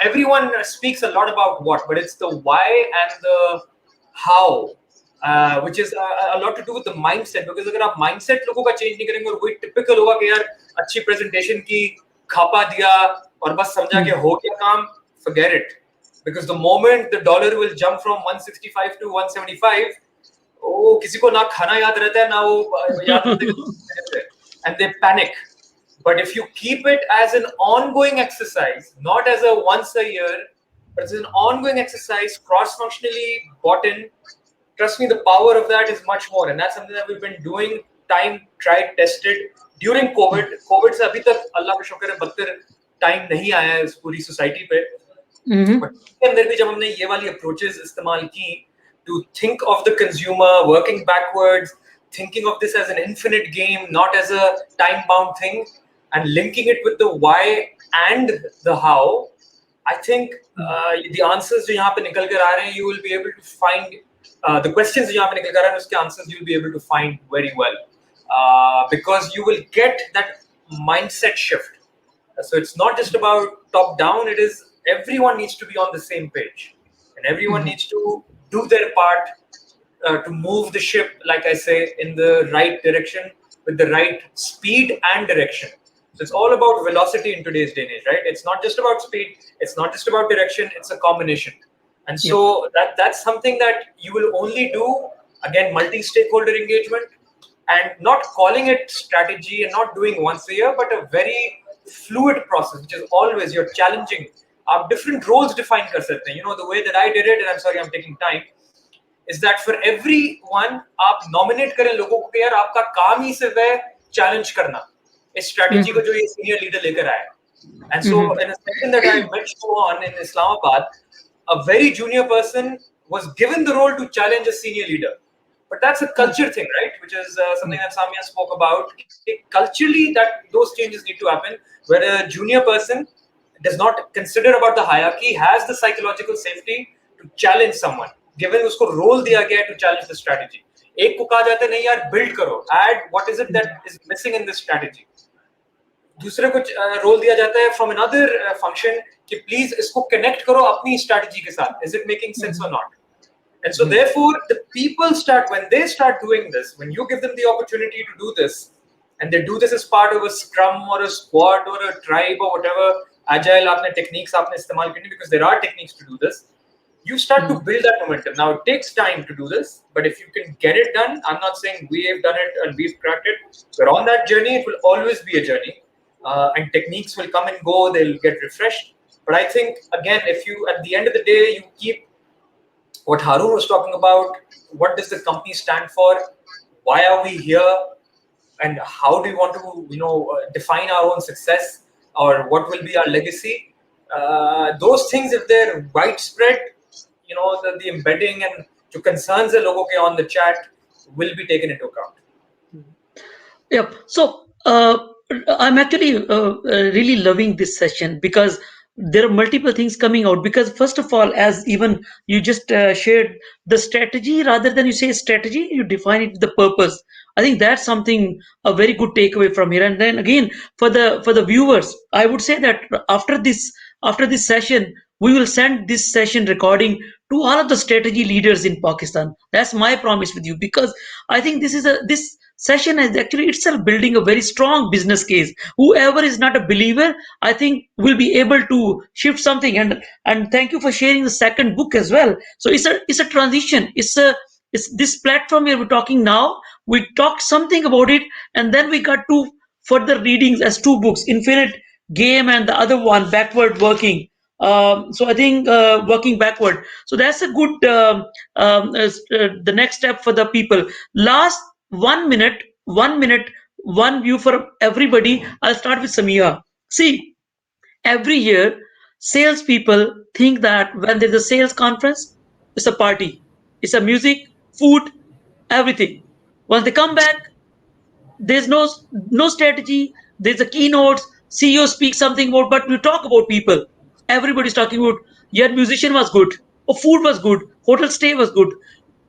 everyone speaks a lot about what, but it's the why and the how, which is a lot to do with the mindset. Because अगर आप mindset लोगों का change नहीं करेंगे और वही typical होगा कि यार अच्छी presentation की, खापा दिया और बस समझा कि हो गया काम, forget it. Because the moment the dollar will jump from 165 to 175, वो किसी को ना खाना याद रहता है ना वो याद रहता है, and they panic. But if you keep it as an ongoing exercise, not as a once a year, but as an ongoing exercise, cross-functionally bought in, trust me, the power of that is much more. And that's something that we've been doing, time, tried, tested during COVID. COVID से अभी तक अल्लाह का शुक्र है बदतर time नहीं आया है इस पूरी सोसाइटी पे. Mhm. बट उसके अंदर भी जब हमने ये वाली अप्रोचेस इस्तेमाल की, to think of the consumer, working backwards, thinking of this as an infinite game, not as a time-bound thing, and linking it with the why and the how, I think the answers जो यहाँ पे निकल कर आ रहे हैं, you will be able to find the questions जो यहाँ पे निकल कर आ रहे हैं, उसके answers you will be able to find very well, because you will get that mindset shift. So it's not just about top down, it is everyone needs to be on the same page, and everyone Mhm. needs to do their part to move the ship, like I say, in the right direction, with the right speed and direction. So it's all about velocity in today's day and age, right? It's not just about speed, it's not just about direction, it's a combination. And Yep. so that's something that you will only do, again, multi-stakeholder engagement, and not calling it strategy and not doing once a year, but a very fluid process, which is always you're challenging. आप different roles define कर सकते हैं. You know, the way that I did it, and I'm sorry I'm taking time, is that for everyone आप nominate करें लोगों को कि यार आपका काम ही सिर्फ है challenge करना इस strategy को जो ये senior leader लेकर आया. And so in a session that I met you on in Islamabad, a very junior person was given the role to challenge a senior leader. But that's a culture thing, right? Which is something that Samia spoke about. Culturally, that those changes need to happen, where a junior person does not consider about the hierarchy, has the psychological safety to challenge someone. Given usko role diya gaya to challenge the strategy. एक को कहा जाता है नहीं यार build करो, add what is it that is missing in this strategy. दूसरे को रोल दिया जाता है फ्रॉम अनदर फंक्शन कि प्लीज इसको कनेक्ट करो अपनी स्ट्रेटजी के साथ. इज इट मेकिंग सेंस और not? And so therefore the people start, when they start doing this, when you give them the opportunity to do this, and they do this as part of a scrum or a squad or a tribe or whatever agile आपने techniques आपने इस्तेमाल करनी, because there are techniques to do this, you start to build that momentum. Now it takes time to do this, but if you can get it done, I'm not saying we have done it and we've cracked it. We're on that journey. It will always be a journey. And techniques will come and go, they'll get refreshed. But I think, again, if you, at the end of the day, you keep what Harun was talking about, what does the company stand for? Why are we here? And how do we want to, define our own success, or what will be our legacy? Those things, if they're widespread, the embedding and the concerns the logo ke on the chat will be taken into account. Yep. So I'm actually really loving this session because there are multiple things coming out. Because first of all, as even you just shared the strategy, rather than you say strategy, you define it with the purpose. I think that's something a very good takeaway from here. And then again, for the viewers, I would say that after this session, we will send this session recording to all of the strategy leaders in Pakistan. That's my promise with you, because I think this session is actually itself building a very strong business case. Whoever is not a believer, I think, will be able to shift something. And thank you for sharing the second book as well. So it's a transition. It's this platform where we're talking now. We talked something about it, and then we got two further readings as two books: Infinite Game and the other one, Backward Working. So I think working backward. So that's a good the next step for the people. Last 1 minute, 1 minute, one view for everybody. I'll start with Samia. See, every year, salespeople think that when there's a sales conference, it's a party, it's a music, food, everything. Once they come back, there's no strategy. There's a keynote. CEO speaks something about, but we talk about people. Everybody's talking about, yeah, musician was good, or food was good, hotel stay was good.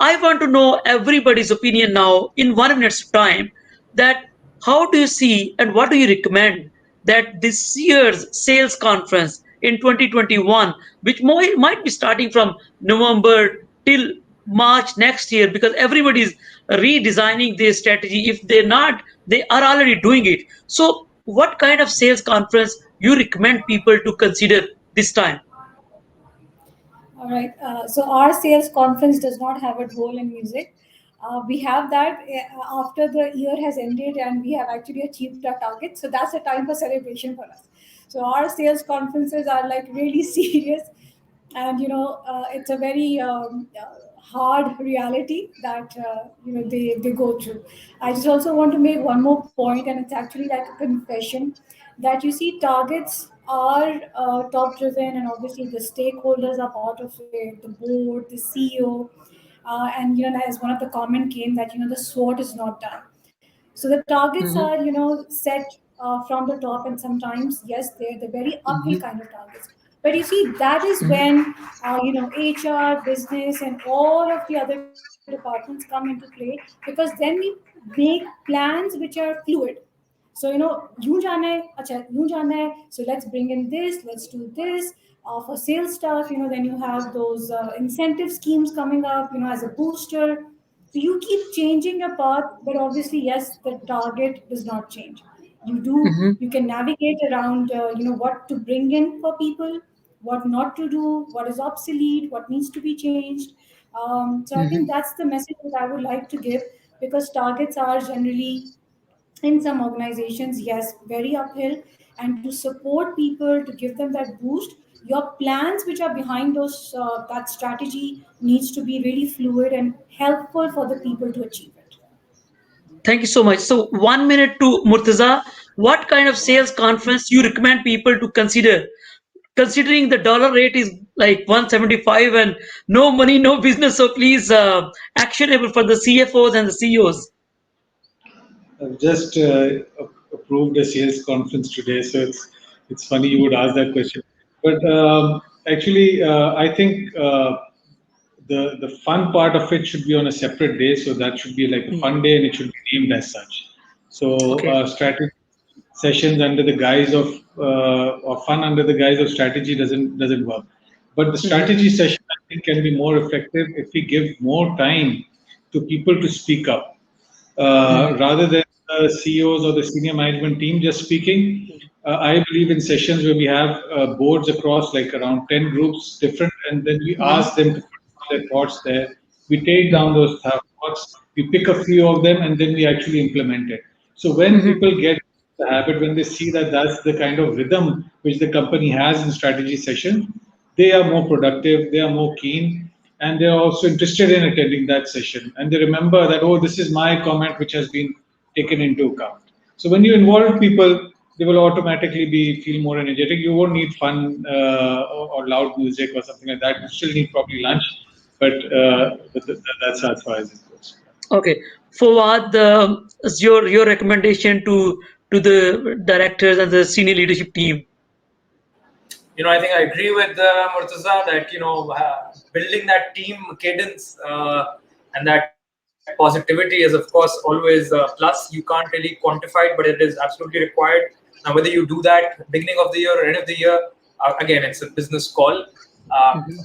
I want to know everybody's opinion now in 1 minute's time. That how do you see and what do you recommend that this year's sales conference in 2021, which might be starting from November till March next year, because everybody is redesigning their strategy. If they're not, they are already doing it. So what kind of sales conference you recommend people to consider this time? All right. So our sales conference does not have a role in music. We have that after the year has ended and we have actually achieved our target. So that's a time for celebration for us. So our sales conferences are like really serious, and it's a very hard reality that they go through. I just also want to make one more point, and it's actually like a confession that you see targets are top driven, and obviously the stakeholders are part of it, the board, the CEO, and as one of the comment came that the SWOT is not done. So the targets are set from the top, and sometimes yes, they're very uphill kind of targets. But you see, that is when HR, business, and all of the other departments come into play, because then we make plans which are fluid. So you जाना है, अच्छा you जाना है, so let's bring in this, let's do this. For sales stuff, then you have those incentive schemes coming up, as a booster. So you keep changing your path, but obviously, yes, the target does not change. Hmm. You can navigate around, what to bring in for people, what not to do, what is obsolete, what needs to be changed. So I think Hmm. that's the message that I would like to give, because targets are generally, in some organizations, yes, very uphill. And to support people, to give them that boost, your plans which are behind that strategy needs to be really fluid and helpful for the people to achieve it. Thank you so much. So 1 minute to Murtaza. What kind of sales conference you recommend people to consider? Considering the dollar rate is like 175 and no money, no business. So please, actionable for the CFOs and the CEOs. I've just approved a sales conference today, so it's funny you would ask that question. But actually, I think the fun part of it should be on a separate day, so that should be like a Hmm. fun day, and it should be named as such. So Okay. strategy sessions under the guise of or fun under the guise of strategy doesn't work. But the Hmm. strategy session, I think, can be more effective if we give more time to people to speak up Hmm. rather than the CEOs or the senior management team just speaking. I believe in sessions where we have boards across like around 10 groups different, and then we Hmm. ask them to put their thoughts there. We take down Hmm. those thoughts, we pick a few of them, and then we actually implement it. So when Hmm. people get the habit, when they see that that's the kind of rhythm which the company has in strategy session, they are more productive, they are more keen, and they are also interested in attending that session. And they remember that, oh, this is my comment which has been taken into account. So when you involve people, they will automatically be feel more energetic. You won't need fun or loud music or something like that. You still need probably lunch, but that's as far as it goes. Okay. Fawad, is your recommendation to the directors and the senior leadership team. I think I agree with Murtaza that building that team cadence and that positivity is of course always a plus. You can't really quantify it, but it is absolutely required. Now, whether you do that beginning of the year or end of the year, again, it's a business call.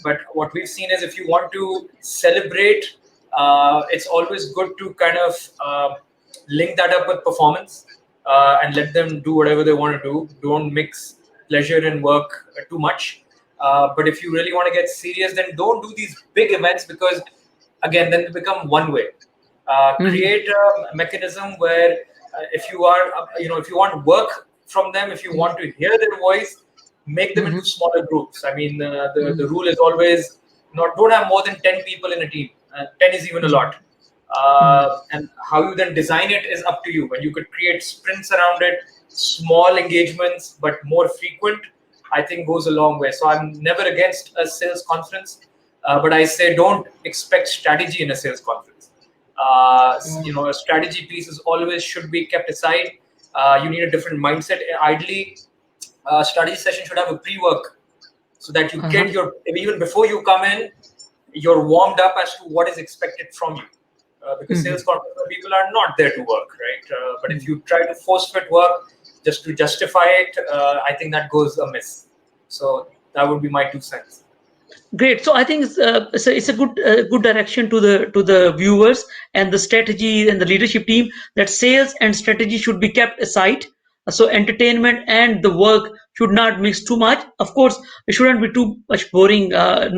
But what we've seen is if you want to celebrate, it's always good to kind of link that up with performance and let them do whatever they want to do. Don't mix pleasure and work too much. But if you really want to get serious, then don't do these big events because, again, then they become one way. Hmm. Create a mechanism where if you want work from them, if you want to hear their voice, make them into Hmm. smaller groups. I mean, the Hmm. rule is always not don't have more than 10 people in a team. 10 is even a lot. Hmm. And how you then design it is up to you. And you could create sprints around it, small engagements, but more frequent, I think goes a long way. So I'm never against a sales conference, but I say don't expect strategy in a sales conference. A strategy piece is always should be kept aside. You need a different mindset. Ideally, a strategy session should have a pre-work so that you Uh-huh. get your even before you come in, you're warmed up as to what is expected from you. Because Hmm. sales conference people are not there to work, right? But if you try to force fit work just to justify it, I think that goes amiss. So that would be my 2 cents. Great. So I think it's a good direction to the viewers and the strategy and the leadership team that sales and strategy should be kept aside. So entertainment and the work should not mix too much. Of course, it shouldn't be too much boring.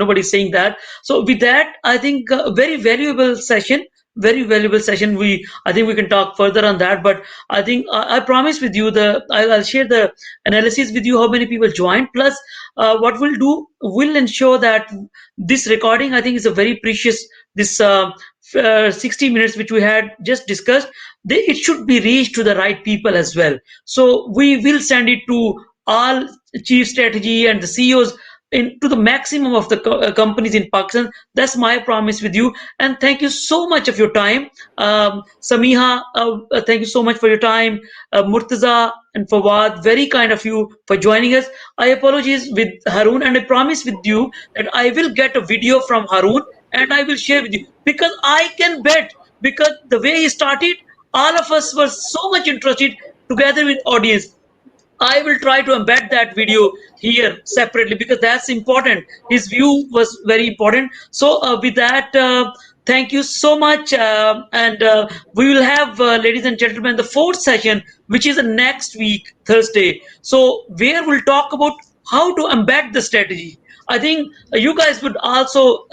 Nobody's saying that. So with that, I think very valuable session. Very valuable session. I think we can talk further on that. But I think I promise with you I'll share the analysis with you how many people joined. Plus, what we'll do will ensure that this recording I think is a very precious this 60 minutes which we had just discussed it should be reached to the right people as well, so we will send it to all chief strategy and the CEOs to the maximum of the companies in Pakistan. That's my promise with you, and thank you so much of your time, Samiha. Thank you so much for your time, Murtaza and Fawad. Very kind of you for joining us. I apologize with Harun, and I promise with you that I will get a video from Harun and I will share with you because I can bet because the way he started, all of us were so much interested together with audience. I will try to embed that video here separately because that's important. His view was very important. So with that, Thank you so much. And we will have, ladies and gentlemen, the fourth session, which is the next week, Thursday. So, where we'll talk about how to embed the strategy. I think you guys would also,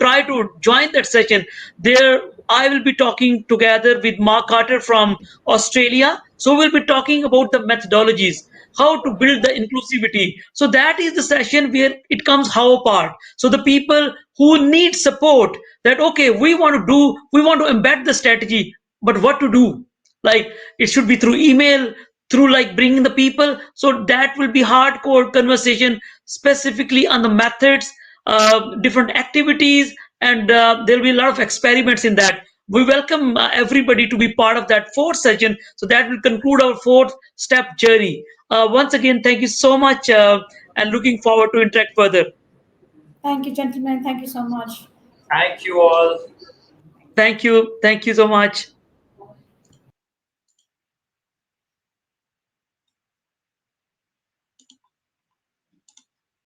try to join that session. There, I will be talking together with Mark Carter from Australia. So, we'll be talking about the methodologies, how to build the inclusivity. So, that is the session where it comes how apart. So, the people who need support, that okay, we want to embed the strategy, but what to do? Like, it should be through email, through like bringing the people. So that will be hardcore conversation specifically on the methods, different activities, and there'll be a lot of experiments in that. We welcome everybody to be part of that fourth session. So that will conclude our fourth step journey. Once again, thank you so much, and looking forward to interact further. Thank you, gentlemen. Thank you so much. Thank you all. Thank you so much.